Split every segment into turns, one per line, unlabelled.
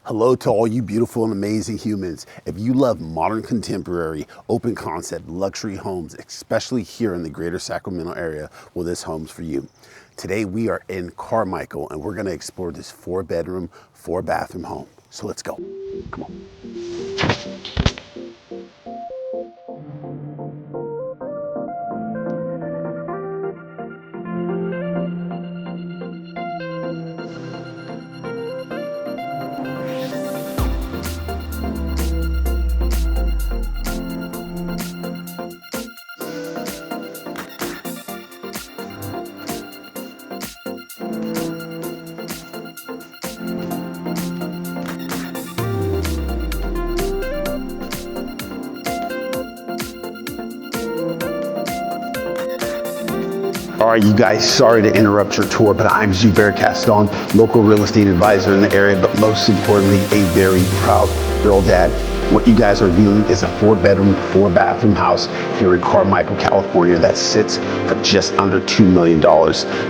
Hello to all you beautiful and amazing humans. If you love modern, contemporary, open concept, luxury homes, especially here in the Greater Sacramento area, well, this home's for you. Today we are in Carmichael and we're gonna explore this 4-bedroom, 4-bathroom home. So let's go, come on. All right, you guys, sorry to interrupt your tour, but I'm Zubair Caston, local real estate advisor in the area, but most importantly, a very proud girl dad. What you guys are viewing is a 4-bedroom, 4-bathroom house here in Carmichael, California that sits for just under $2 million.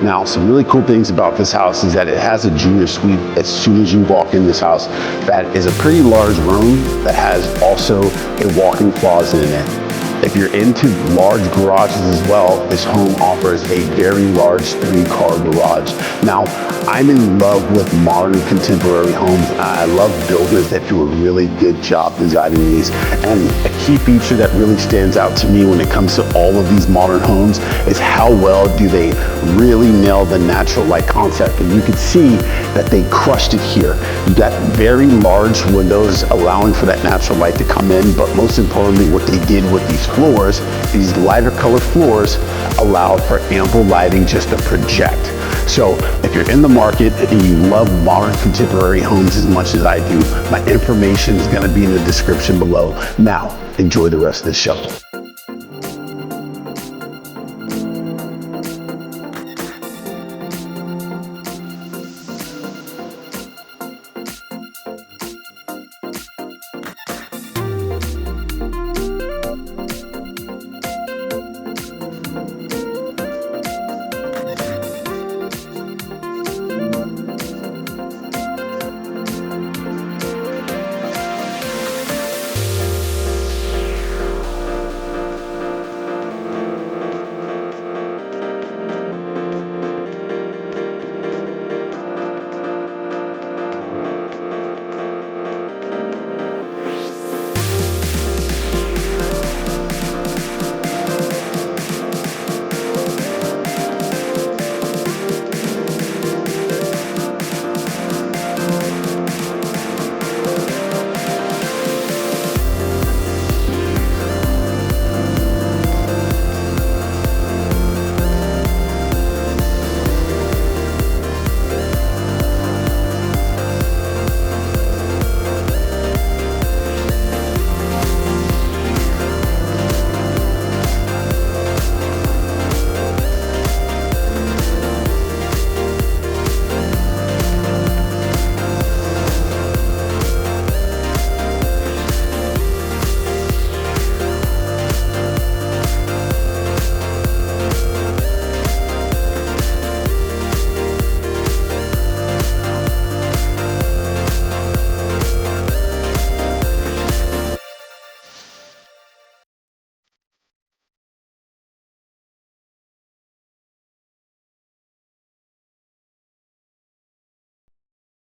Now, some really cool things about this house is that it has a junior suite as soon as you walk in this house. That is a pretty large room that has also a walk-in closet in it. If you're into large garages as well, this home offers a very large 3-car garage. Now, I'm in love with modern contemporary homes. I love builders that do a really good job designing these. And a key feature that really stands out to me when it comes to all of these modern homes is how well do they really nail the natural light concept. And you can see that they crushed it here. You got very large windows allowing for that natural light to come in, but most importantly, what they did with these floors, these lighter colored floors, allowed for ample lighting just to project. So if you're in the market and you love modern contemporary homes as much as I do, my information is going to be in the description below. Now, enjoy the rest of the show.